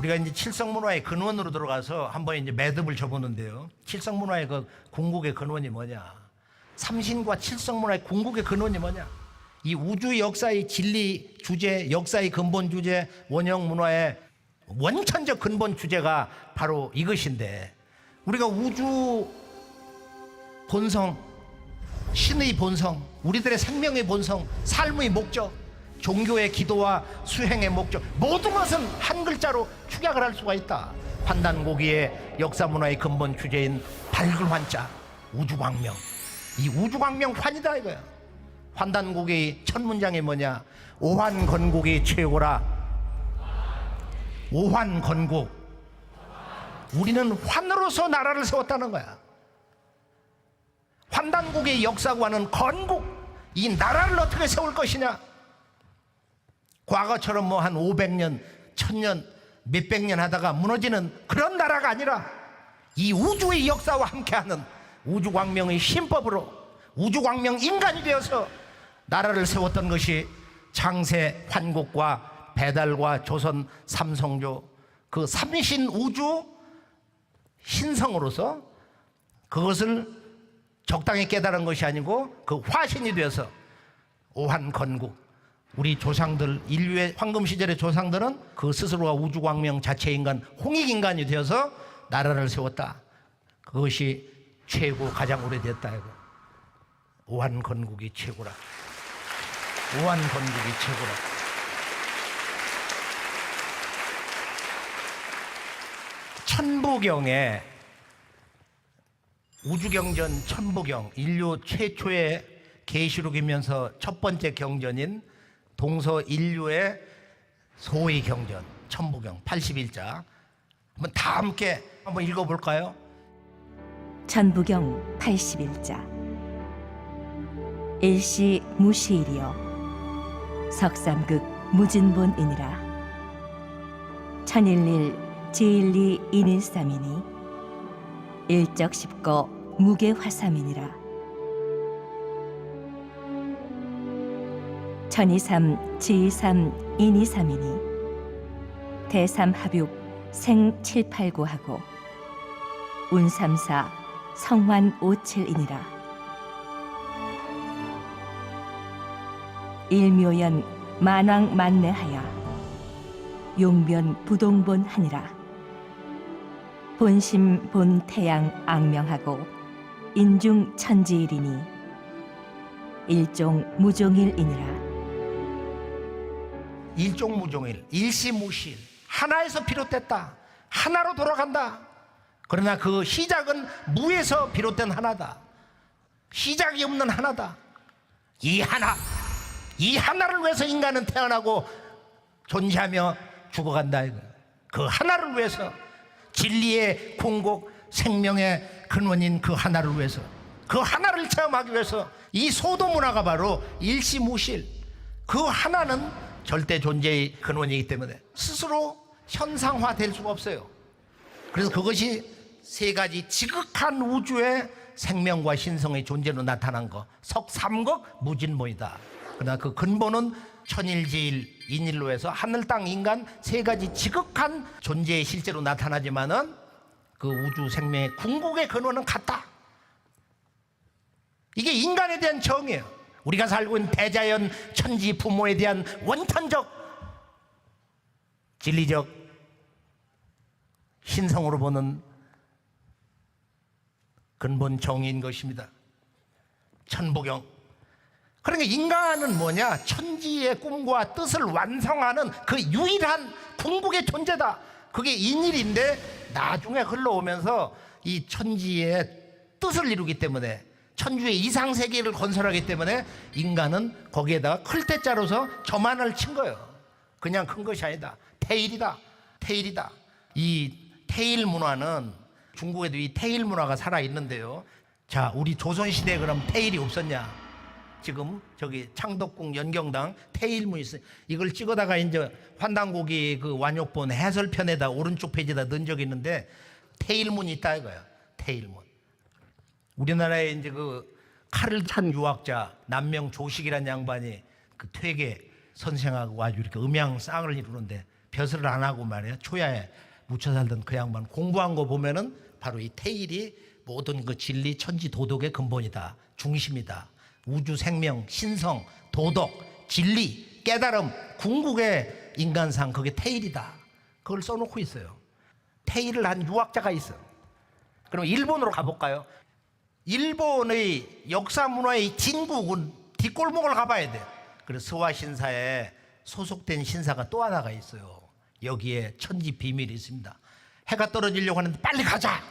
우리가 이제 칠성문화의 근원으로 들어가서 한번 이제 매듭을 쳐보는데요. 칠성문화의 그 궁극의 근원이 뭐냐? 삼신과 칠성문화의 궁극의 근원이 뭐냐? 이 우주 역사의 진리 주제, 역사의 근본 주제, 원형 문화의 원천적 근본 주제가 바로 이것인데, 우리가 우주 본성, 신의 본성, 우리들의 생명의 본성, 삶의 목적, 종교의 기도와 수행의 목적, 모든 것은 한 글자로 축약을 할 수가 있다. 환단고기의 역사 문화의 근본 주제인 밝은 환자, 우주광명. 이 우주광명 환이다 이거야. 환단고기의 첫 문장이 뭐냐? 오환건국이 최고라. 오환건국. 우리는 환으로서 나라를 세웠다는 거야. 환단국의 역사관은 건국, 이 나라를 어떻게 세울 것이냐? 과거처럼 뭐 한 500년, 1000년, 몇백 년 하다가 무너지는 그런 나라가 아니라 이 우주의 역사와 함께하는 우주광명의 신법으로 우주광명 인간이 되어서 나라를 세웠던 것이 창세 환국과 배달과 조선 삼성조, 그 삼신 우주 신성으로서 그것을 적당히 깨달은 것이 아니고 그 화신이 되어서 오한건국, 우리 조상들, 인류의 황금시절의 조상들은 그 스스로가 우주광명 자체인간, 홍익인간이 되어서 나라를 세웠다. 그것이 최고, 가장 오래됐다. 오한건국이 최고라. 오한건국이 최고라. 천부경에 우주경전 천부경, 인류 최초의 계시록이면서 첫 번째 경전인 동서 인류의 소위 경전 천부경 81자 한번 다 함께 한번 읽어볼까요? 천부경 81자. 일시 무시일이여 석삼극 무진본이니라. 천일일 제일리 인일삼이니 일적십거 무게화삼이니라. 천이삼 지이삼 인이삼이니 대삼합육 생칠팔구하고 운삼사 성환 오칠이니라. 일묘연 만왕 만내하여 용변 부동본하니라. 본심 본태양 악명하고 인중 천지일이니 일종 무종일이니라. 일종무종일, 일시무실, 하나에서 비롯됐다. 하나로 돌아간다. 그러나 그 시작은 무에서 비롯된 하나다. 시작이 없는 하나다. 이 하나, 이 하나를 위해서 인간은 태어나고 존재하며 죽어간다. 그 하나를 위해서, 진리의 궁극, 생명의 근원인 그 하나를 위해서, 그 하나를 체험하기 위해서 이 소도 문화가 바로 일시무실, 그 하나는 절대 존재의 근원이기 때문에 스스로 현상화될 수가 없어요. 그래서 그것이 세 가지 지극한 우주의 생명과 신성의 존재로 나타난 것, 석삼극 무진본이다. 그러나 그 근본은 천일지일 인일로 해서 하늘 땅 인간 세 가지 지극한 존재의 실제로 나타나지만은 그 우주 생명의 궁극의 근원은 같다. 이게 인간에 대한 정의예요. 우리가 살고 있는 대자연 천지 부모에 대한 원천적 진리적 신성으로 보는 근본 정의인 것입니다. 천부경. 그러니까 인간은 뭐냐? 천지의 꿈과 뜻을 완성하는 그 유일한 궁극의 존재다. 그게 인일인데 나중에 흘러오면서 이 천지의 뜻을 이루기 때문에, 천주의 이상세계를 건설하기 때문에 인간은 거기에다가 클테자로서 저만을 친 거예요. 그냥 큰 것이 아니다. 태일이다. 태일이다. 이 태일 문화는, 중국에도 이 태일 문화가 살아있는데요. 자, 우리 조선시대에 그럼 태일이 없었냐? 지금 저기 창덕궁 연경당 태일문이 있어요. 이걸 찍어다가 이제 환단고기 그 완욕본 해설편에다 오른쪽 페이지에다 넣은 적이 있는데 태일문이 있다 이거야. 태일문. 우리나라에 이제 그 칼을 찬 유학자 남명 조식이라는 양반이 그 퇴계 선생하고 아주 이렇게 음양쌍을 이루는데 벼슬을 안 하고 말이야 초야에 묻혀 살던 그 양반 공부한 거 보면은 바로 이 태일이 모든 그 진리 천지 도덕의 근본이다, 중심이다. 우주 생명 신성 도덕 진리 깨달음 궁극의 인간상 그게 태일이다. 그걸 써놓고 있어요. 태일을 한 유학자가 있어. 그럼 일본으로 가볼까요? 일본의 역사 문화의 진국은 뒷골목을 가봐야 돼. 그래서 스와 신사에 소속된 신사가 또 하나가 있어요. 여기에 천지 비밀이 있습니다. 해가 떨어지려고 하는데 빨리 가자.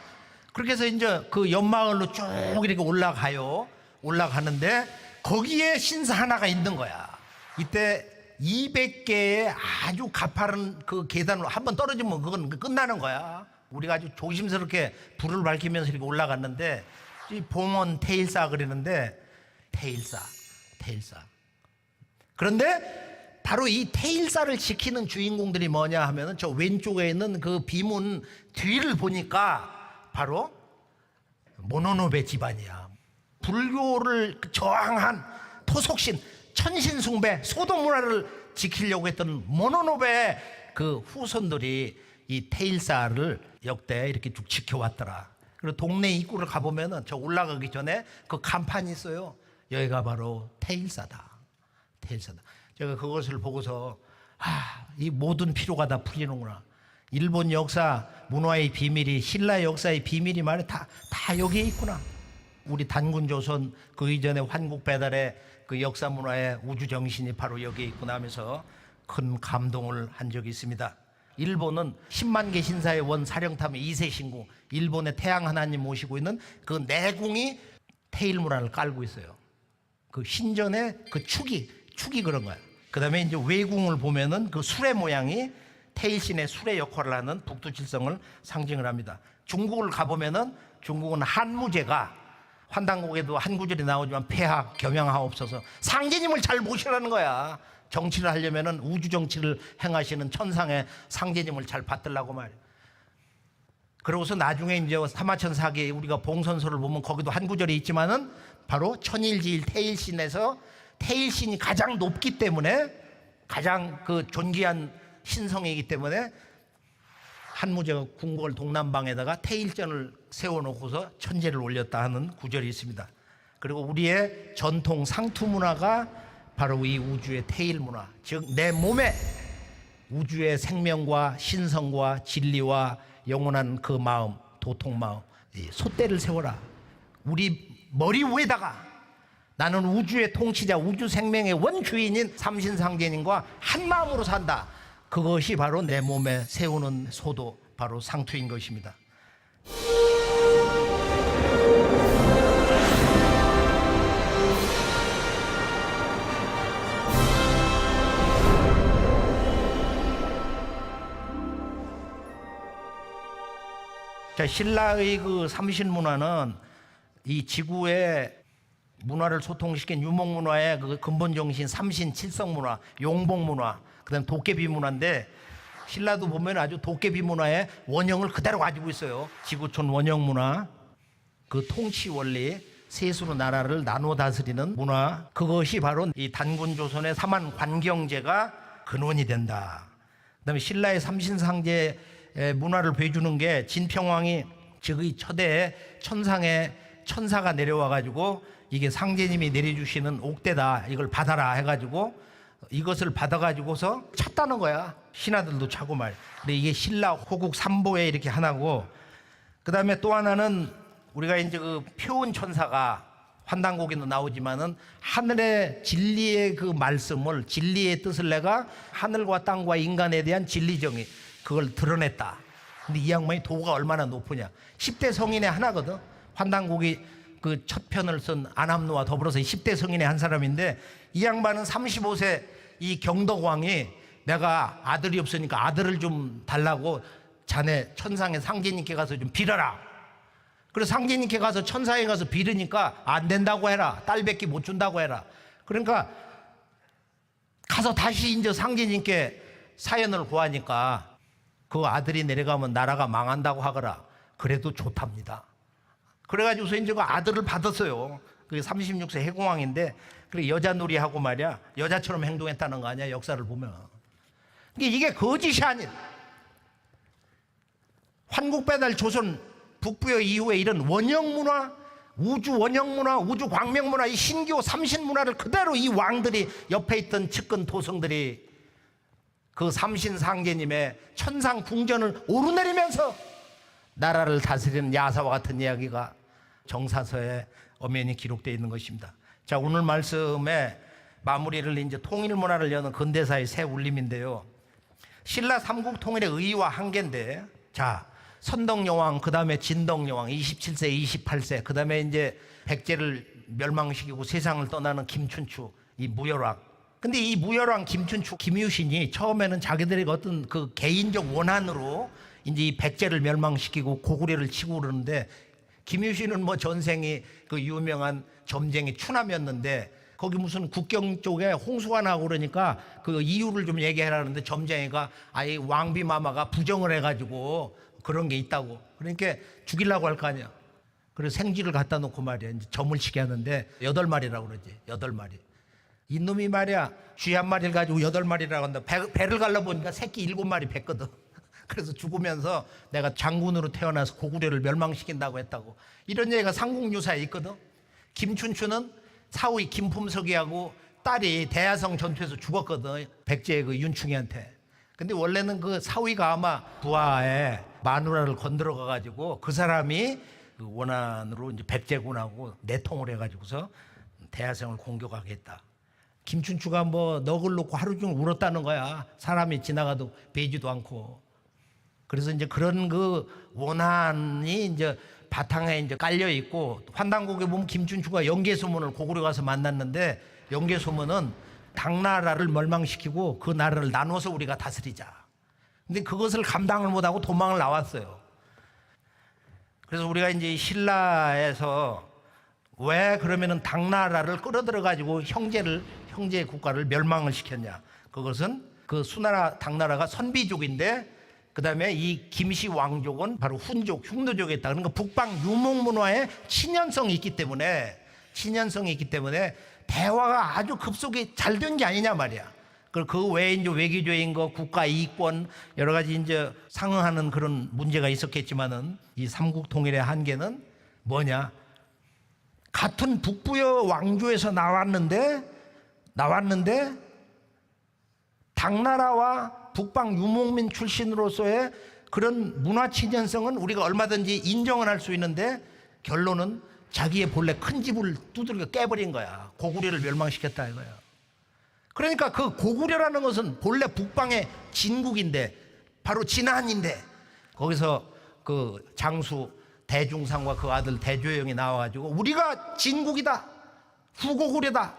그렇게 해서 이제 그 옆마을로 쭉 이렇게 올라가요. 올라가는데 거기에 신사 하나가 있는 거야. 이때 200개의 아주 가파른 그 계단으로 한번 떨어지면 그건 끝나는 거야. 우리가 아주 조심스럽게 불을 밝히면서 이렇게 올라갔는데 이 봉헌 태일사 그러는데 태일사. 그런데 바로 이 태일사를 지키는 주인공들이 뭐냐 하면은 저 왼쪽에 있는 그 비문 뒤를 보니까 바로 모노노베 집안이야. 불교를 저항한 토속신, 천신숭배, 소동 문화를 지키려고 했던 모노노베 그 후손들이 이 태일사를 역대 이렇게 쭉 지켜왔더라. 그리고 동네 입구를 가보면은 저 올라가기 전에 그 간판이 있어요. 여기가 바로 태일사다. 제가 그것을 보고서 이 모든 피로가 다 풀리는구나. 일본 역사 문화의 비밀이 신라 역사의 비밀이 말이야 다 여기에 있구나. 우리 단군조선 그 이전에 환국배달의 그 역사 문화의 우주 정신이 바로 여기에 있구나 하면서 큰 감동을 한 적이 있습니다. 일본은 10만 개 신사의 원 사령탑의 2세 신궁, 일본의 태양 하나님 모시고 있는 그 내궁이 태일 문화를 깔고 있어요. 그 신전의 그 축이 그런 거야. 그 다음에 이제 외궁을 보면은 그 수레 모양이 태일신의 수레 역할을 하는 북두칠성을 상징을 합니다. 중국을 가보면은 중국은 한무제가 환단곡에도 한 구절이 나오지만 폐하 겸양하옵소서 상제님을 잘 모시라는 거야. 정치를 하려면은 우주 정치를 행하시는 천상의 상제님을 잘 받들라고 말이야. 그러고서 나중에 이제 사마천사기 우리가 봉선서를 보면 거기도 한 구절이 있지만은 바로 천일지일 태일신에서 태일신이 가장 높기 때문에 가장 그 존귀한 신성이기 때문에 한무제가 궁궐 동남방에다가 태일전을 세워놓고서 천재를 올렸다 하는 구절이 있습니다. 그리고 우리의 전통 상투 문화가 바로 이 우주의 태일 문화, 즉 내 몸에 우주의 생명과 신성과 진리와 영원한 그 마음, 도통 마음, 이 솥대를 세워라. 우리 머리 위에다가 나는 우주의 통치자, 우주 생명의 원주인인 삼신상제님과 한 마음으로 산다. 그것이 바로 내 몸에 세우는 소도 바로 상투인 것입니다. 자, 신라의 그 삼신 문화는 이 지구의 문화를 소통시킨 유목 문화의 그 근본 정신 삼신 칠성 문화, 용복 문화, 그다음 도깨비 문화인데 신라도 보면 아주 도깨비 문화의 원형을 그대로 가지고 있어요. 지구촌 원형 문화, 그 통치 원리, 세수로 나라를 나누어 다스리는 문화, 그것이 바로 이 단군 조선의 삼한 관경제가 근원이 된다. 그다음에 신라의 삼신상제 문화를 보여주는 게 진평왕이 즉의 첫해 천상에 천사가 내려와 가지고 이게 상제님이 내려주시는 옥대다, 이걸 받아라 해가지고 이것을 받아가지고서 찼다는 거야. 신하들도 차고 말. 근데 이게 신라 호국 삼보에 이렇게 하나고, 그 다음에 또 하나는 우리가 이제 그 표운 천사가 환단곡에도 나오지만은 하늘의 진리의 그 말씀을, 진리의 뜻을 내가 하늘과 땅과 인간에 대한 진리정의 그걸 드러냈다. 근데 이 양반이 도가 얼마나 높으냐. 10대 성인의 하나거든. 환단곡이 그 첫 편을 쓴 안암루와 더불어서 10대 성인의 한 사람인데, 이 양반은 35세 이 경덕왕이 내가 아들이 없으니까 아들을 좀 달라고 자네 천상의 상제님께 가서 좀 빌어라. 그래서 상제님께 가서 천상에 가서 빌으니까 안 된다고 해라. 딸밖에 못 준다고 해라. 그러니까 가서 다시 이제 상제님께 사연을 구하니까 그 아들이 내려가면 나라가 망한다고 하거라. 그래도 좋답니다. 그래가지고서 이제 그 아들을 받았어요. 그게 36세 해공왕인데, 그래 여자 놀이하고 말이야 여자처럼 행동했다는 거 아니야, 역사를 보면. 이게 거짓이 아닌 환국배달 조선 북부여 이후에 이런 원형문화, 우주 원형문화, 우주 광명문화, 이 신교 삼신문화를 그대로 이 왕들이 옆에 있던 측근 도성들이 그 삼신상제님의 천상궁전을 오르내리면서 나라를 다스리는 야사와 같은 이야기가 정사서에 엄연히 기록되어 있는 것입니다. 자, 오늘 말씀의 마무리를 이제 통일문화를 여는 근대사의 새 울림인데요. 신라 삼국 통일의 의의와 한계인데, 자, 선덕여왕, 그 다음에 진덕여왕, 27세, 28세, 그 다음에 이제 백제를 멸망시키고 세상을 떠나는 김춘추, 이 무열왕. 근데 이 무열왕 김춘추, 김유신이 처음에는 자기들의 어떤 그 개인적 원한으로 이제 이 백제를 멸망시키고 고구려를 치고 그러는데, 김유신은 뭐 전생이 그 유명한 점쟁이 추남이었는데, 거기 무슨 국경 쪽에 홍수가 나고 그러니까 그 이유를 좀 얘기해라는데 점쟁이가 아예 왕비마마가 부정을 해가지고 그런 게 있다고. 그러니까 죽이려고 할 거 아니야. 그래서 생쥐를 갖다 놓고 말이야. 이제 점을 치게 하는데 8마리라고 그러지. 8마리. 이놈이 말이야. 쥐 한 마리를 가지고 8마리라고 한다. 배를 갈라보니까 새끼 7마리 뱉거든. 그래서 죽으면서 내가 장군으로 태어나서 고구려를 멸망시킨다고 했다고. 이런 얘기가 삼국유사에 있거든. 김춘추는 사위 김품석이하고 딸이 대야성 전투에서 죽었거든. 백제의 그 윤충이한테. 근데 원래는 그 사위가 아마 부하에 마누라를 건드려 가지고 그 사람이 그 원한으로 이제 백제군하고 내통을 해가지고서 대야성을 공격하게 했다. 김춘추가 뭐 넋을 놓고 하루 종일 울었다는 거야. 사람이 지나가도 베지도 않고. 그래서 이제 그런 그 원한이 이제 바탕에 이제 깔려 있고, 환단곡에 보면 김춘추가 영계소문을 고구려 가서 만났는데, 영계소문은 당나라를 멸망시키고 그 나라를 나눠서 우리가 다스리자. 근데 그것을 감당을 못하고 도망을 나왔어요. 그래서 우리가 이제 신라에서 왜 그러면은 당나라를 끌어들여 가지고 형제 국가를 멸망을 시켰냐? 그것은 그 수나라 당나라가 선비족인데, 그 다음에 이 김씨 왕족은 바로 훈족, 흉노족에 있다. 그러니까 북방 유목문화에 친연성이 있기 때문에 대화가 아주 급속히 잘 된 게 아니냐 말이야. 그 외에 이제 외교적인 거, 국가 이익권 여러 가지 이제 상응하는 그런 문제가 있었겠지만은 이 삼국 통일의 한계는 뭐냐? 같은 북부여 왕조에서 나왔는데 당나라와 북방 유목민 출신으로서의 그런 문화 친연성은 우리가 얼마든지 인정을 할 수 있는데, 결론은 자기의 본래 큰 집을 두들겨 깨버린 거야. 고구려를 멸망시켰다 이거야. 그러니까 그 고구려라는 것은 본래 북방의 진국인데, 바로 진한인데, 거기서 그 장수 대중상과 그 아들 대조영이 나와가지고 우리가 진국이다, 후고구려다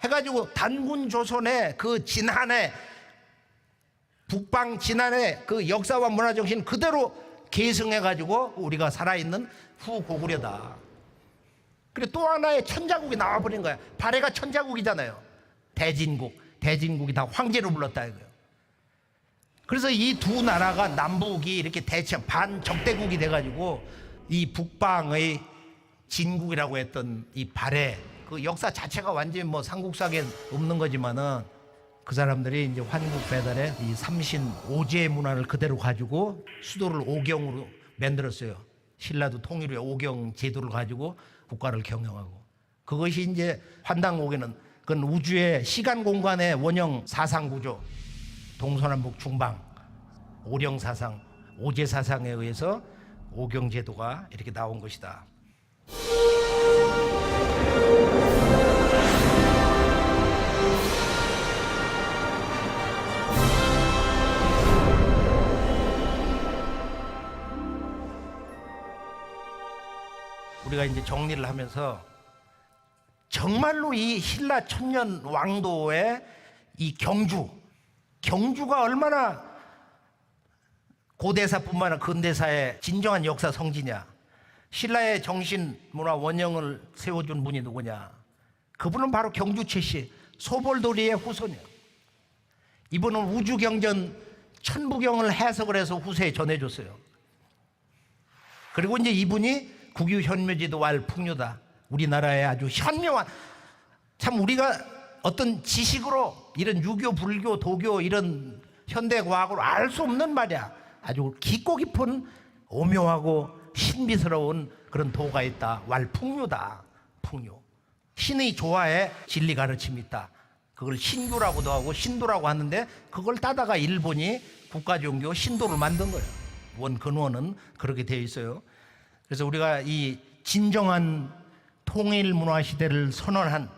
해가지고 단군 조선의 그 진한의 북방 진한의 그 역사와 문화 정신 그대로 계승해가지고 우리가 살아있는 후고구려다. 그리고 또 하나의 천자국이 나와버린 거야. 발해가 천자국이잖아요. 대진국이 다 황제로 불렀다 이거예요. 그래서 이 두 나라가 남북이 이렇게 반적대국이 돼가지고 이 북방의 진국이라고 했던 이 발해, 그 역사 자체가 완전히 뭐 삼국사에 없는 거지만은, 그 사람들이 이제 환국 배달의 이 삼신 오제 문화를 그대로 가지고 수도를 오경으로 만들었어요. 신라도 통일 후에 오경 제도를 가지고 국가를 경영하고, 그것이 이제 환단곡에는 그건 우주의 시간 공간의 원형 사상 구조, 동서남북 중방 오령 사상, 오제 사상에 의해서 오경 제도가 이렇게 나온 것이다. 우리가 이제 정리를 하면서 정말로 이 신라 천년 왕도의 이 경주가 얼마나 고대사뿐만 아니라 근대사의 진정한 역사 성지냐. 신라의 정신 문화 원형을 세워준 분이 누구냐? 그분은 바로 경주채씨 소볼도리의 후손이야. 이분은 우주경전 천부경을 해석을 해서 후세에 전해줬어요. 그리고 이제 이분이 국유현묘지도 왈 풍류다. 우리나라의 아주 현명한, 참 우리가 어떤 지식으로 이런 유교, 불교, 도교 이런 현대 과학으로 알 수 없는 말이야. 아주 깊고 깊은 오묘하고 신비스러운 그런 도가 있다. 왈풍류다. 풍류. 신의 조화에 진리 가르침이 있다. 그걸 신교라고도 하고 신도라고 하는데 그걸 따다가 일본이 국가종교 신도를 만든 거예요. 원 근원은 그렇게 되어 있어요. 그래서 우리가 이 진정한 통일 문화 시대를 선언한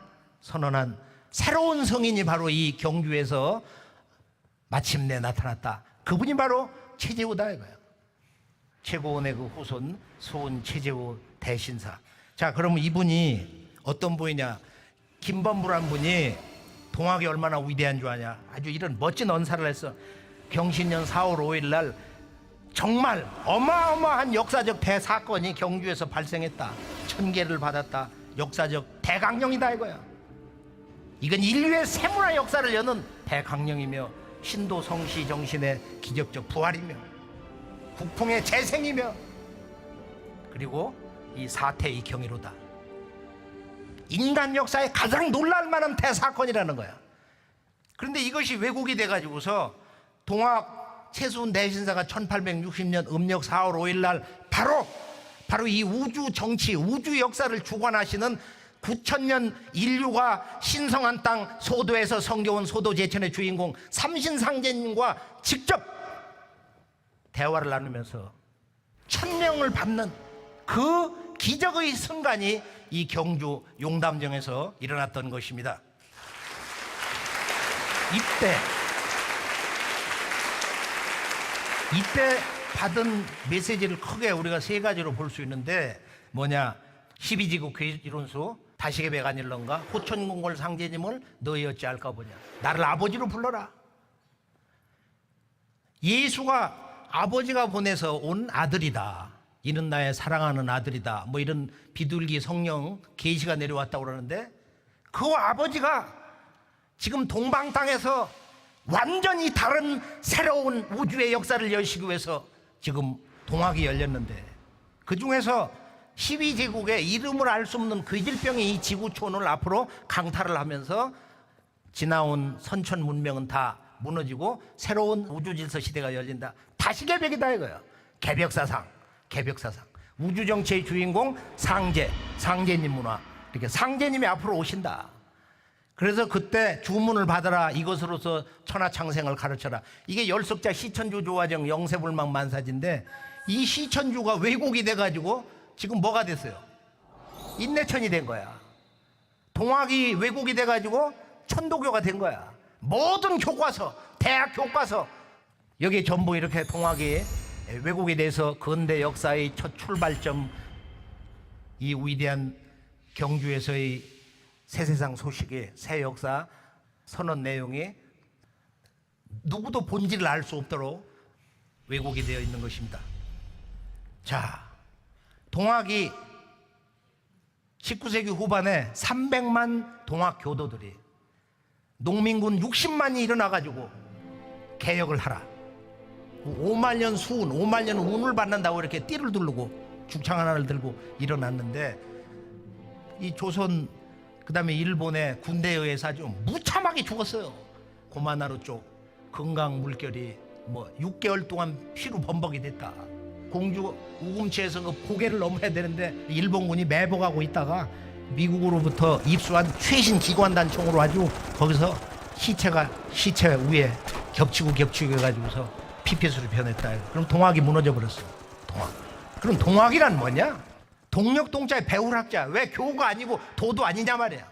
새로운 성인이 바로 이 경주에서 마침내 나타났다. 그분이 바로 최재우다 이거예요. 최고원의 그 후손 소은 최재우 대신사. 자, 그러면 이분이 어떤 분이냐? 김범부란 분이 동학이 얼마나 위대한 줄 아냐? 아주 이런 멋진 언사를 했어. 경신년 4월 5일 날 정말 어마어마한 역사적 대사건이 경주에서 발생했다. 천계를 받았다. 역사적 대강령이다 이거야. 이건 인류의 세문화 역사를 여는 대강령이며 신도 성시 정신의 기적적 부활이며 국풍의 재생이며 그리고 이 사태의 경이로다. 인간 역사에 가장 놀랄 만한 대사건이라는 거야. 그런데 이것이 왜곡이 돼가지고서 동학 최수훈 대신사가 1860년 음력 4월 5일 날 바로 이 우주 정치, 우주 역사를 주관하시는 9000년 인류가 신성한 땅 소도에서 성겨온 소도 제천의 주인공 삼신상제님과 직접 대화를 나누면서 천명을 받는 그 기적의 순간이 이 경주 용담정에서 일어났던 것입니다. 이때 받은 메시지를 크게 우리가 세 가지로 볼 수 있는데 뭐냐? 12지구 괴이론수 다시게 배간일런가 호천궁궐 상제님을 너희 어찌할까 보냐. 나를 아버지로 불러라. 예수가 아버지가 보내서 온 아들이다. 이는 나의 사랑하는 아들이다. 뭐 이런 비둘기 성령 계시가 내려왔다고 그러는데 그 아버지가 지금 동방 땅에서 완전히 다른 새로운 우주의 역사를 여시기 위해서 지금 동학이 열렸는데 그 중에서 12제국의 이름을 알 수 없는 괴질병이 이 지구촌을 앞으로 강탈을 하면서 지나온 선천 문명은 다 무너지고 새로운 우주질서 시대가 열린다. 다시 개벽이다 이거야. 개벽사상. 우주정치의 주인공 상제님 문화. 이렇게 상제님이 앞으로 오신다. 그래서 그때 주문을 받아라. 이것으로서 천하창생을 가르쳐라. 이게 열석자 시천주 조화정 영세불망 만사지인데 이 시천주가 왜곡이 돼가지고 지금 뭐가 됐어요? 인내천이 된 거야. 동학이 왜곡이 돼가지고 천도교가 된 거야. 모든 교과서, 대학 교과서 여기 전부 이렇게 동학이 왜곡이 돼서 근대 역사의 첫 출발점 이 위대한 경주에서의 새 세상 소식의 새 역사 선언 내용이 누구도 본질을 알 수 없도록 왜곡이 되어 있는 것입니다. 자, 동학이 19세기 후반에 300만 동학 교도들이 농민군 60만이 일어나가지고 개혁을 하라. 5만년 수운, 5만년 운을 받는다고 이렇게 띠를 두르고 죽창 하나를 들고 일어났는데 이 조선 그다음에 일본의 군대에 의해서 아주 무참하게 죽었어요. 고마나루 쪽 건강 물결이 뭐 6개월 동안 피로 범벅이 됐다. 공주 우금치에서 그 고개를 넘어야 되는데 일본군이 매복하고 있다가 미국으로부터 입수한 최신 기관단총으로 아주 거기서 시체 위에 겹치고 해가지고서 피폐수로 변했다. 그럼 동학이 무너져 버렸어. 동학. 그럼 동학이란 뭐냐? 동력동자의 배울학자. 왜 교우가 아니고 도도 아니냐 말이야.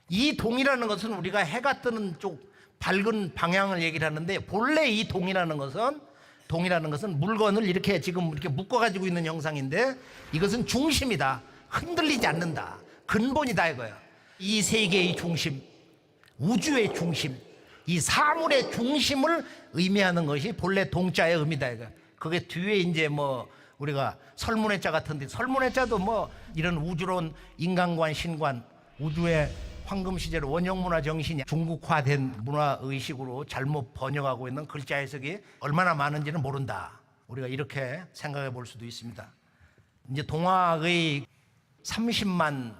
이 동이라는 것은 우리가 해가 뜨는 쪽 밝은 방향을 얘기를 하는데 본래 이 동이라는 것은 물건을 이렇게 지금 이렇게 묶어가지고 있는 형상인데 이것은 중심이다. 흔들리지 않는다. 근본이다 이거야. 이 세계의 중심, 우주의 중심, 이 사물의 중심을 의미하는 것이 본래 동자의 의미다 이거야. 그게 뒤에 이제 뭐 우리가 설문해자 같은데 설문해자도 뭐 이런 우주론, 인간관, 신관, 우주의 황금 시절 원형 문화 정신이 중국화된 문화 의식으로 잘못 번역하고 있는 글자 해석이 얼마나 많은지는 모른다. 우리가 이렇게 생각해 볼 수도 있습니다. 이제 동학의 30만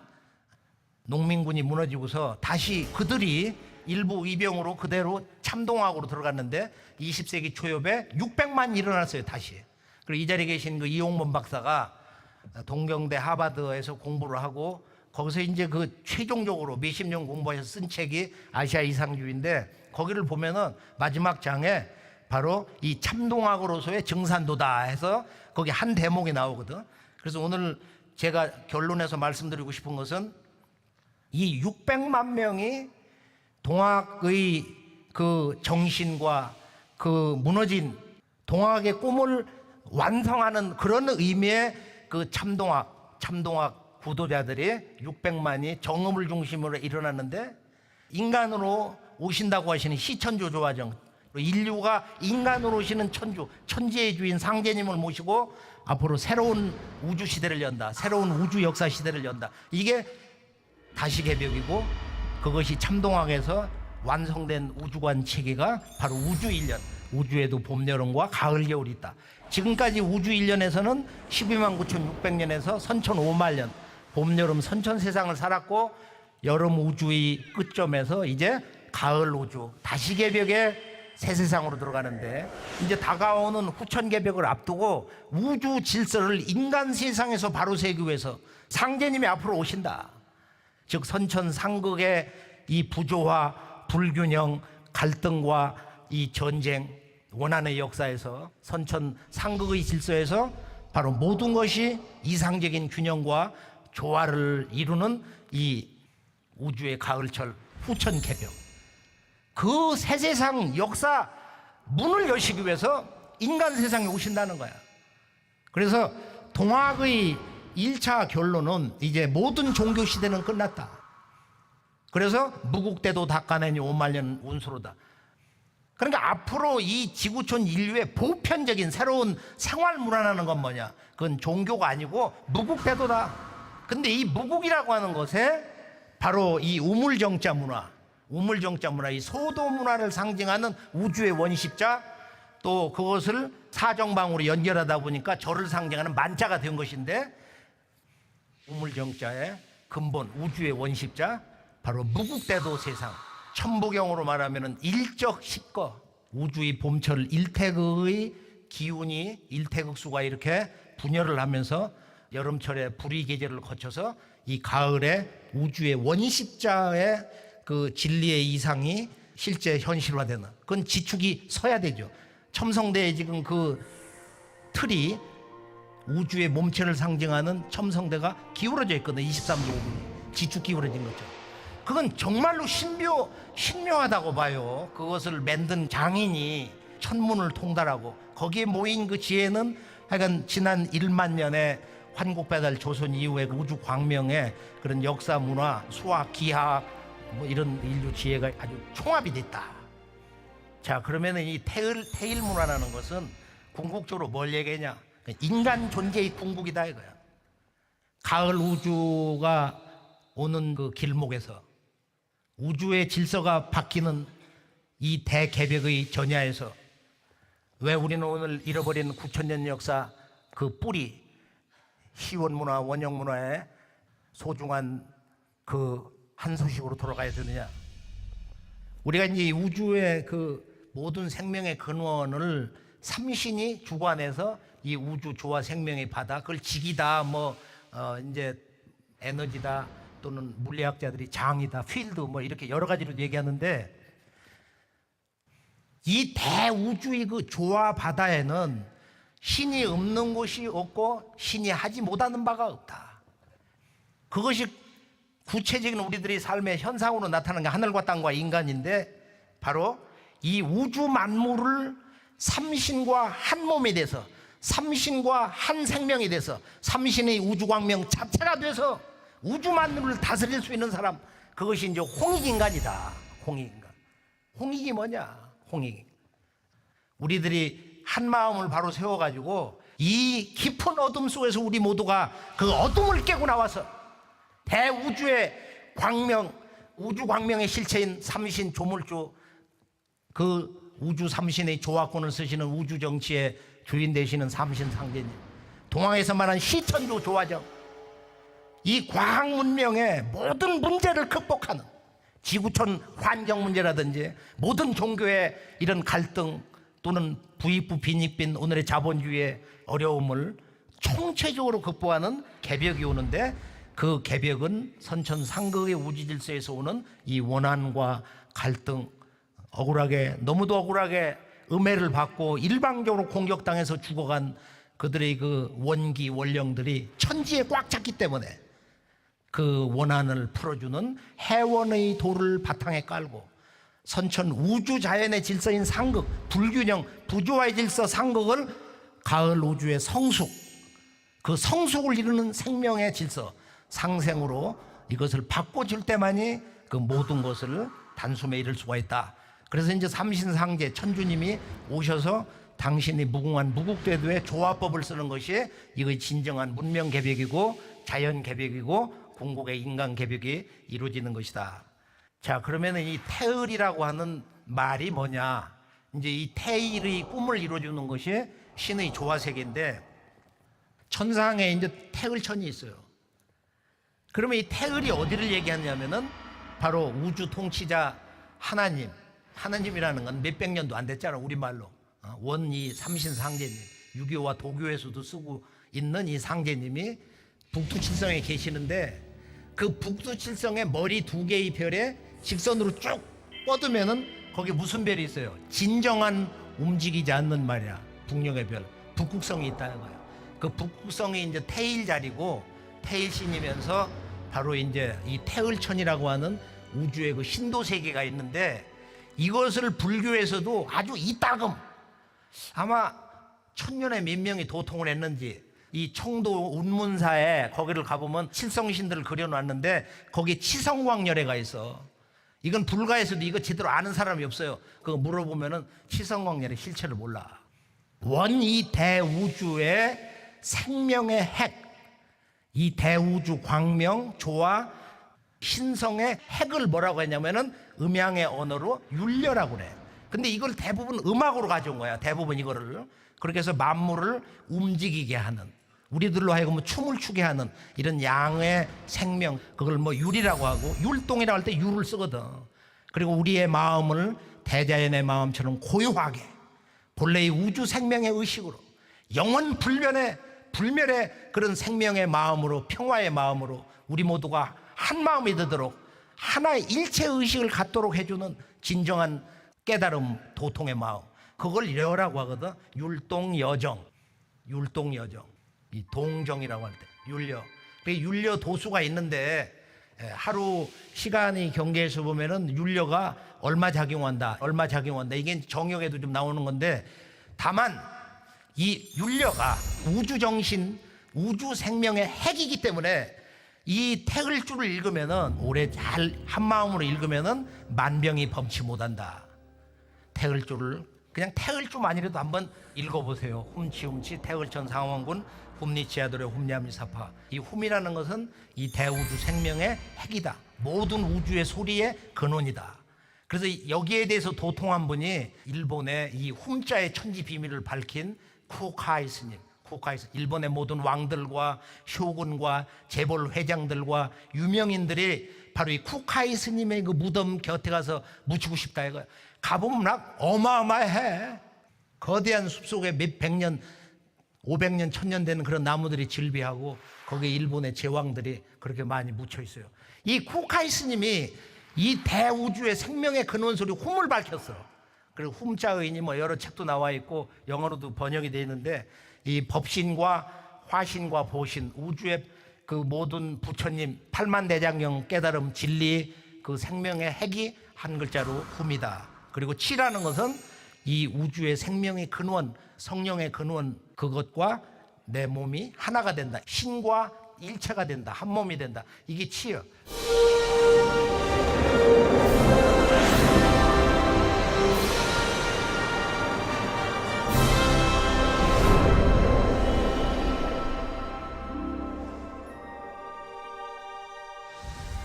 농민군이 무너지고서 다시 그들이 일부 의병으로 그대로 참동학으로 들어갔는데 20세기 초엽에 600만 일어났어요 다시. 그리고 이 자리에 계신 그 이용범 박사가 동경대 하버드에서 공부를 하고 거기서 이제 그 최종적으로 몇십 년 공부해서 쓴 책이 아시아 이상주의인데 거기를 보면은 마지막 장에 바로 이 참동학으로서의 증산도다 해서 거기 한 대목이 나오거든. 그래서 오늘 제가 결론에서 말씀드리고 싶은 것은 이 600만 명이 동학의 그 정신과 그 무너진 동학의 꿈을 완성하는 그런 의미의 그 참동학 구도자들이 600만이 정음을 중심으로 일어났는데 인간으로 오신다고 하시는 시천조 조화정, 인류가 인간으로 오시는 천지의 주인 상제님을 모시고 앞으로 새로운 우주 시대를 연다, 새로운 우주 역사 시대를 연다. 이게 다시개벽이고 그것이 참동학에서 완성된 우주관 체계가 바로 우주 1년. 우주에도 봄, 여름과 가을, 겨울이 있다. 지금까지 우주 1년에서는 12만 9,600년에서 선천 5만 년, 봄, 여름, 선천 세상을 살았고 여름 우주의 끝점에서 이제 가을 우주, 다시개벽의 새 세상으로 들어가는데 이제 다가오는 후천개벽을 앞두고 우주 질서를 인간 세상에서 바로 세우기 위해서 상제님이 앞으로 오신다. 즉 선천 상극의 이 부조화, 불균형, 갈등과 이 전쟁, 원한의 역사에서 선천 상극의 질서에서 바로 모든 것이 이상적인 균형과 조화를 이루는 이 우주의 가을철 후천개벽, 그 새 세상 역사 문을 여시기 위해서 인간 세상에 오신다는 거야. 그래서 동학의 1차 결론은 이제 모든 종교 시대는 끝났다. 그래서 무국대도 닦아내니 5만 년 운수로다. 그러니까 앞으로 이 지구촌 인류의 보편적인 새로운 생활 문화라는 건 뭐냐? 그건 종교가 아니고 무국대도다. 근데 이 무국이라고 하는 것에 바로 이 우물정자 문화, 이 소도 문화를 상징하는 우주의 원십자, 또 그것을 사정방으로 연결하다 보니까 절을 상징하는 만자가 된 것인데, 우물정자의 근본 우주의 원십자 바로 무국대도 세상, 천부경으로 말하면 일적 십거, 우주의 봄철 일태극의 기운이 일태극수가 이렇게 분열을 하면서 여름철에 불의 계절을 거쳐서 이 가을에 우주의 원십자의 그 진리의 이상이 실제 현실화되는, 그건 지축이 서야 되죠. 첨성대에 지금 그 틀이 우주의 몸체를 상징하는 첨성대가 기울어져 있거든요. 23조 5분 지축 기울어진 거죠. 그건 정말로 신묘하다고 봐요. 그것을 만든 장인이 천문을 통달하고 거기에 모인 그 지혜는 하여간 지난 1만 년의 환국배달 조선 이후의 우주 광명의 그런 역사, 문화, 수학, 기하 뭐 이런 인류 지혜가 아주 총합이 됐다. 자, 그러면 이 태일 문화라는 것은 궁극적으로 뭘 얘기하냐? 인간 존재의 궁극이다 이거야. 가을 우주가 오는 그 길목에서 우주의 질서가 바뀌는 이 대개벽의 전야에서 왜 우리는 오늘 잃어버린 9,000년 역사 그 뿌리, 희원문화, 원형문화의 소중한 그 한 소식으로 돌아가야 되느냐? 우리가 이제 우주의 그 모든 생명의 근원을 삼신이 주관해서 이 우주 조화 생명의 바다, 그걸 직이다, 이제 에너지다, 또는 물리학자들이 장이다, 필드 뭐 이렇게 여러 가지로 얘기하는데, 이 대우주의 그 조화 바다에는 신이 없는 곳이 없고 신이 하지 못하는 바가 없다. 그것이 구체적인 우리들의 삶의 현상으로 나타나는 게 하늘과 땅과 인간인데, 바로 이 우주 만물을 삼신과 한 몸이 돼서, 삼신과 한 생명이 돼서, 삼신의 우주광명 자체가 돼서 우주 만물을 다스릴 수 있는 사람, 그것이 이제 홍익인간이다. 홍익인간. 홍익이 뭐냐? 홍익. 우리들이 한 마음을 바로 세워가지고 이 깊은 어둠 속에서 우리 모두가 그 어둠을 깨고 나와서 대우주의 광명, 우주 광명의 실체인 삼신 조물주, 그 우주 삼신의 조화권을 쓰시는 우주 정치의 주인 되시는 삼신 상제님, 동양에서 말하는 시천조 조화정, 이 과학 문명의 모든 문제를 극복하는, 지구촌 환경 문제라든지 모든 종교의 이런 갈등 또는 부익부 빈익빈 오늘의 자본주의의 어려움을 총체적으로 극복하는 개벽이 오는데, 그 개벽은 선천상극의 우주질서에서 오는 이 원한과 갈등, 억울하게 너무도 억울하게 음해를 받고 일방적으로 공격당해서 죽어간 그들의 그 원기 원령들이 천지에 꽉 찼기 때문에 그 원한을 풀어주는 해원의 도를 바탕에 깔고 선천 우주 자연의 질서인 상극, 불균형, 부조화의 질서 상극을 가을 우주의 성숙, 그 성숙을 이루는 생명의 질서, 상생으로 이것을 바꿔줄 때만이 그 모든 것을 단숨에 이룰 수가 있다. 그래서 이제 삼신상제 천주님이 오셔서 당신이 무궁한 무국대도의 조화법을 쓰는 것이 이것이 진정한 문명 개벽이고 자연 개벽이고 궁극의 인간 개벽이 이루어지는 것이다. 자, 그러면 이 태을이라고 하는 말이 뭐냐? 이제 이 태일의 꿈을 이루어주는 것이 신의 조화세계인데, 천상에 이제 태을천이 있어요. 그러면 이 태을이 어디를 얘기하냐면은 바로 우주 통치자 하나님. 하나님이라는 건 몇백 년도 안 됐잖아, 우리말로. 원이 삼신상제님, 유교와 도교에서도 쓰고 있는 이 상제님이 북두칠성에 계시는데, 그 북두칠성의 머리 두 개의 별에 직선으로 쭉 뻗으면은 거기 무슨 별이 있어요? 진정한 움직이지 않는 말이야. 북녘의 별, 북극성이 있다는 거야. 그 북극성이 이제 태일자리고 태일신이면서 바로 이제 이 태을천이라고 하는 우주의 그 신도 세계가 있는데, 이것을 불교에서도 아주 이따금 아마 천년에 몇 명이 도통을 했는지, 이 청도 운문사에 거기를 가보면 칠성신들을 그려놨는데 거기 치성광열애가 있어. 이건 불가에서도 이거 제대로 아는 사람이 없어요. 그거 물어보면은 치성광열의 실체를 몰라. 원 이 대우주의 생명의 핵, 이 대우주 광명 조화 신성의 핵을 뭐라고 했냐면은 음양의 언어로 율려라고 그래. 근데 이걸 대부분 음악으로 가져온 거야. 대부분 이거를. 그렇게 해서 만물을 움직이게 하는, 우리들로 하여금 춤을 추게 하는 이런 양의 생명, 그걸 뭐 율이라고 하고, 율동이라고 할 때 율을 쓰거든. 그리고 우리의 마음을 대자연의 마음처럼 고요하게 본래의 우주 생명의 의식으로 영원 불멸의 그런 생명의 마음으로, 평화의 마음으로 우리 모두가 한 마음이 되도록 하나의 일체 의식을 갖도록 해주는 진정한 깨달음, 도통의 마음, 그걸 여라고 하거든. 율동여정, 율동여정, 이 동정이라고 할 때 율려. 율려 도수가 있는데 하루 시간이 경계에서 보면은 율려가 얼마 작용한다, 이게 정역에도 좀 나오는 건데, 다만 이 율려가 우주 정신, 우주 생명의 핵이기 때문에 이 태을주를 읽으면은, 오래 잘 한 마음으로 읽으면은 만병이 범치 못한다. 태을주를 그냥 태을주만이라도 한번 읽어보세요. 훔치 태을천 상원군 훔리치아도레 훔냐미사파. 이 훔이라는 것은 이 대우주 생명의 핵이다. 모든 우주의 소리의 근원이다. 그래서 여기에 대해서 도통한 분이 일본의 이 훔자의 천지 비밀을 밝힌 쿠오카이 스님. 일본의 모든 왕들과 쇼군과 재벌 회장들과 유명인들이 바로 이 쿠오카이 스님의 그 무덤 곁에 가서 묻히고 싶다 이거야. 가보면 막 어마어마해. 거대한 숲속에 몇 백년, 500년, 1000년 되는 그런 나무들이 질비하고 거기에 일본의 제왕들이 그렇게 많이 묻혀 있어요. 이 쿠오카이 스님이 이 대우주의 생명의 근원 소리 훔을 밝혔어. 그리고 훔자의인이 뭐 여러 책도 나와 있고 영어로도 번역이 되어 있는데, 이 법신과 화신과 보신, 우주의 그 모든 부처님 8만대장경 깨달음 진리 그 생명의 핵이 한 글자로 훔이다. 그리고 치라는 것은 이 우주의 생명의 근원, 성령의 근원, 그것과 내 몸이 하나가 된다. 신과 일체가 된다. 한 몸이 된다. 이게 치여.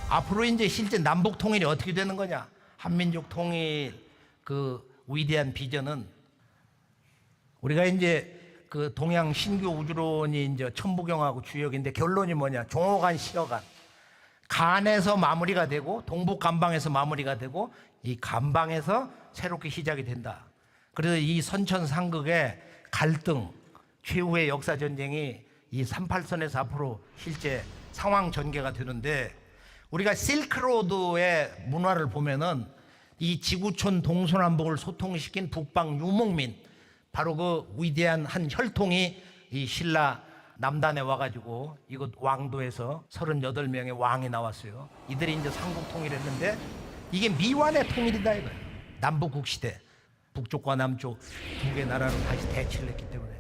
앞으로 이제 실제 남북 통일이 어떻게 되는 거냐? 한민족 통일 그 위대한 비전은, 우리가 이제 그 동양 신교 우주론이 이제 천부경하고 주역인데 결론이 뭐냐? 종호간, 시어간. 간에서 마무리가 되고 동북 간방에서 마무리가 되고 이 간방에서 새롭게 시작이 된다. 그래서 이 선천상극의 갈등, 최후의 역사 전쟁이 이 38선에서 앞으로 실제 상황 전개가 되는데, 우리가 실크로드의 문화를 보면은 이 지구촌 동서남북을 소통시킨 북방 유목민, 바로 그 위대한 한 혈통이 이 신라 남단에 와가지고 이곳 왕도에서 38명의 왕이 나왔어요. 이들이 이제 삼국 통일했는데 이게 미완의 통일이다 이거예요. 남북국 시대, 북쪽과 남쪽 두 개 나라로 다시 대치를 했기 때문에.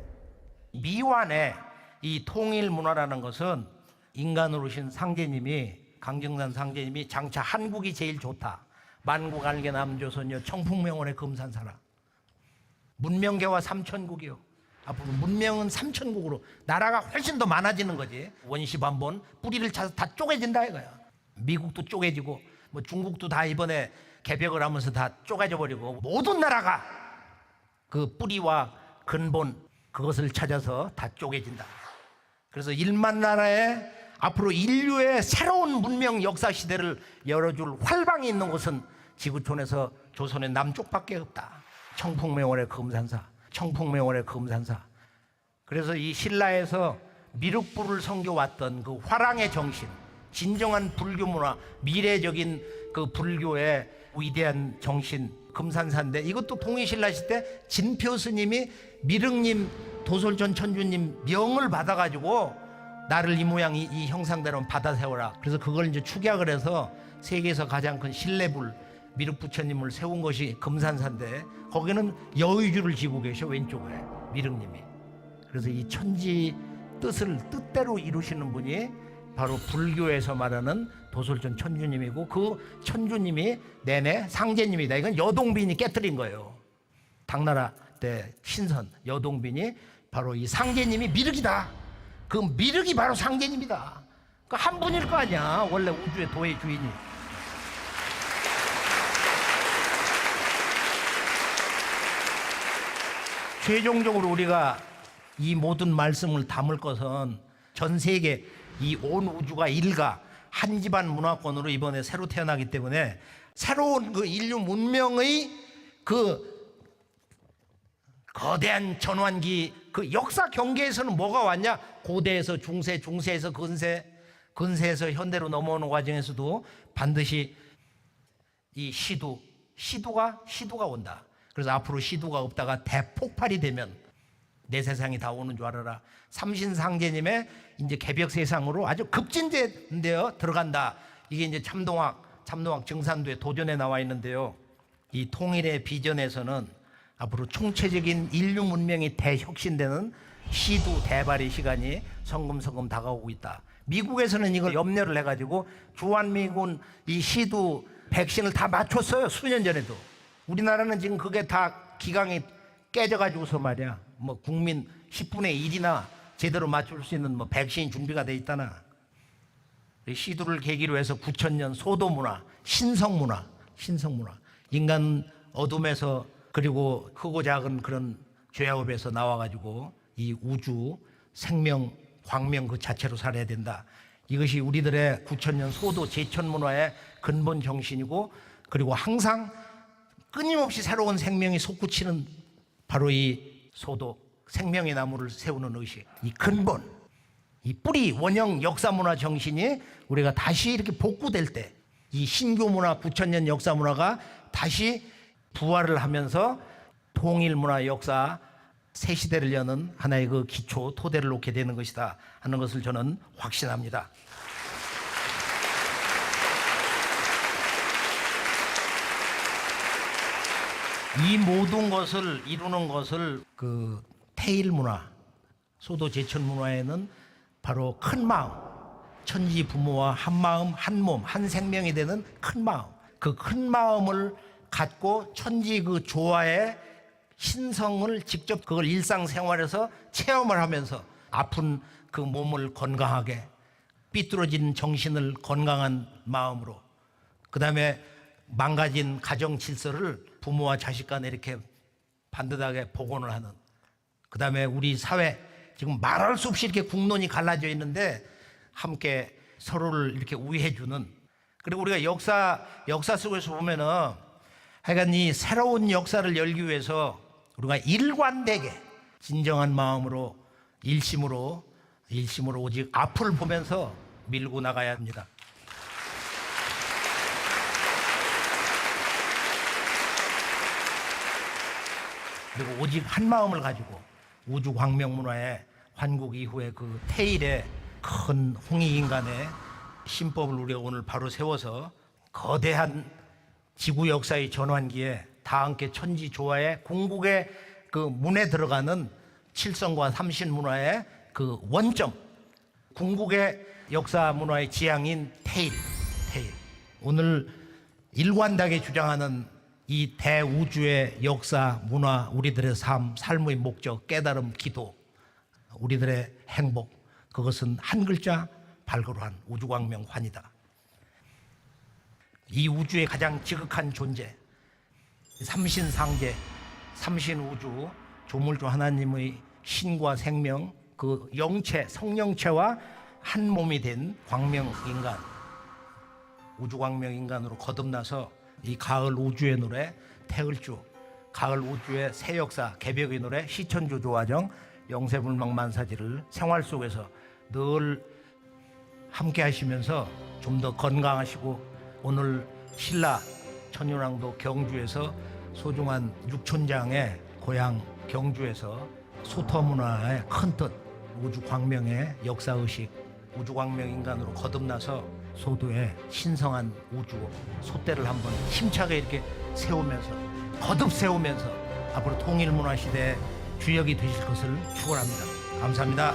미완의 이 통일 문화라는 것은 인간으로 오신 상제님이, 강정산 상제님이 장차 한국이 제일 좋다, 만국 알게 남조선여 청풍명원의 금산사라, 문명계와 삼천국이요, 앞으로 문명은 삼천국으로 나라가 훨씬 더 많아지는 거지. 원시반본 뿌리를 차서 다 쪼개진다 이거야. 미국도 쪼개지고 뭐 중국도 다 이번에 개벽을 하면서 다 쪼개져 버리고, 모든 나라가 그 뿌리와 근본 그것을 찾아서 다 쪼개진다. 그래서 1만 나라의 앞으로 인류의 새로운 문명 역사 시대를 열어줄 활방이 있는 곳은 지구촌에서 조선의 남쪽밖에 없다. 청풍명월의 금산사, 청풍명월의 금산사. 그래서 이 신라에서 미륵불을 섬겨왔던 그 화랑의 정신, 진정한 불교 문화, 미래적인 그 불교의 위대한 정신, 금산사인데, 이것도 통일신라 시대 진표 스님이 미륵님, 도솔전 천주님 명을 받아가지고 나를 이 모양 이 형상대로 받아 세워라. 그래서 그걸 이제 축약을 해서 세계에서 가장 큰 신례불 미륵부처님을 세운 것이 금산사인데, 거기는 여의주를 지고 계셔, 왼쪽에 미륵님이. 그래서 이 천지 뜻을 뜻대로 이루시는 분이 바로 불교에서 말하는 도솔전 천주님이고, 그 천주님이 내내 상제님이다. 이건 여동빈이 깨뜨린 거예요. 당나라 때 신선 여동빈이 바로 이 상제님이 미륵이다. 그 미륵이 바로 상제님이다. 그 한 분일 거 아니야, 원래 우주의 도의 주인이. 최종적으로 우리가 이 모든 말씀을 담을 것은 전 세계 이 온 우주가 일가 한 집안 문화권으로 이번에 새로 태어나기 때문에, 새로운 그 인류 문명의 그 거대한 전환기, 그 역사 경계에서는 뭐가 왔냐? 고대에서 중세, 중세에서 근세, 근세에서 현대로 넘어오는 과정에서도 반드시 이 시두가 온다. 그래서 앞으로 시두가 없다가 대폭발이 되면 내 세상이 다 오는 줄 알아라. 삼신상제님의 이제 개벽 세상으로 아주 급진대인데요 들어간다. 이게 이제 참동학 증산도의 도전에 나와 있는데요. 이 통일의 비전에서는 앞으로 총체적인 인류 문명이 대혁신되는 시두 대발의 시간이 성금성금 다가오고 있다. 미국에서는 이걸 염려를 해가지고 주한미군 이 시두 백신을 다 맞췄어요, 수년 전에도. 우리나라는 지금 그게 다 기강이 깨져가지고서 말이야, 뭐 국민 10분의 1이나 제대로 맞출 수 있는 뭐 백신이 준비가 돼 있다나. 시두를 계기로 해서 9000년 소도문화, 신성문화, 인간 어둠에서, 그리고 크고 작은 그런 죄업에서 나와가지고 이 우주 생명 광명 그 자체로 살아야 된다. 이것이 우리들의 9000년 소도 제천문화의 근본 정신이고, 그리고 항상 끊임없이 새로운 생명이 솟구치는 바로 이 소도 생명의 나무를 세우는 의식, 이 근본, 이 뿌리 원형 역사문화 정신이 우리가 다시 이렇게 복구될 때, 이 신교문화 9000년 역사문화가 다시 부활을 하면서 통일문화 역사 새 시대를 여는 하나의 그 기초 토대를 놓게 되는 것이다 하는 것을 저는 확신합니다. 이 모든 것을 이루는 것을 그 태일 문화, 소도 제천 문화에는 바로 큰 마음, 천지 부모와 한 마음, 한 몸, 한 생명이 되는 큰 마음, 그 큰 마음을 갖고 천지 그 조화의 신성을 직접 그걸 일상생활에서 체험을 하면서 아픈 그 몸을 건강하게, 삐뚤어진 정신을 건강한 마음으로, 그 다음에 망가진 가정 질서를 부모와 자식 간에 이렇게 반듯하게 복원을 하는, 그 다음에 우리 사회 지금 말할 수 없이 이렇게 국론이 갈라져 있는데 함께 서로를 이렇게 우애해주는, 그리고 우리가 역사 속에서 보면은 하여간 이 새로운 역사를 열기 위해서 우리가 일관되게 진정한 마음으로 일심으로 오직 앞을 보면서 밀고 나가야 합니다. 그리고 오직 한 마음을 가지고 우주 광명 문화의 환국 이후에 그 태일의 큰 홍익인간의 신법을 우리가 오늘 바로 세워서 거대한 지구 역사의 전환기에 다 함께 천지 조화의 궁극의 그 문에 들어가는 칠성과 삼신 문화의 그 원점, 궁극의 역사 문화의 지향인 태일. 오늘 일관되게 주장하는 이 대우주의 역사, 문화, 우리들의 삶의 목적, 깨달음, 기도, 우리들의 행복, 그것은 한 글자 발걸한 우주광명환이다. 이 우주의 가장 지극한 존재, 삼신상제, 삼신우주, 조물주 하나님의 신과 생명, 그 영체, 성령체와 한 몸이 된 광명인간, 우주광명인간으로 거듭나서 이 가을 우주의 노래 태을주, 가을 우주의 새 역사 개벽의 노래 시천주 조화정, 영세불망만사지를 생활 속에서 늘 함께 하시면서 좀 더 건강하시고, 오늘 신라 천윤왕도 경주에서 소중한 육촌장의 고향 경주에서 소터문화의 큰 뜻, 우주광명의 역사의식, 우주광명인간으로 거듭나서 소도의 신성한 우주 소대를 한번 힘차게 이렇게 세우면서, 거듭 세우면서 앞으로 통일문화시대의 주역이 되실 것을 축원합니다. 감사합니다.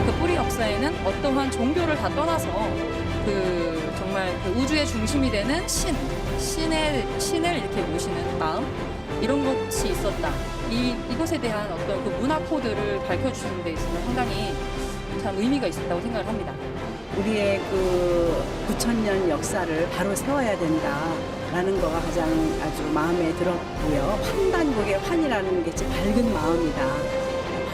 그 뿌리 역사에는 어떠한 종교를 다 떠나서 정말 그 우주의 중심이 되는 신을 이렇게 모시는 마음, 이런 것이 있었다. 이것에 대한 어떤 그 문화 코드를 밝혀주시는 데 있어서 상당히 참 의미가 있었다고 생각을 합니다. 우리의 그 9,000년 역사를 바로 세워야 된다라는 거가 가장 아주 마음에 들었고요. 환단국의 환이라는 게 진짜 밝은 마음이다.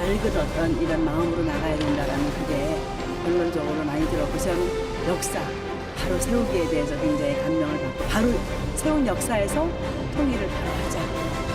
밝은 어떤 이런 마음으로 나가야 된다라는 그게 본론적으로 많이 들었고, 저는 역사 바로 세우기에 대해서 굉장히 감명을 받고, 바로 세운 역사에서 통일을 바로 하자.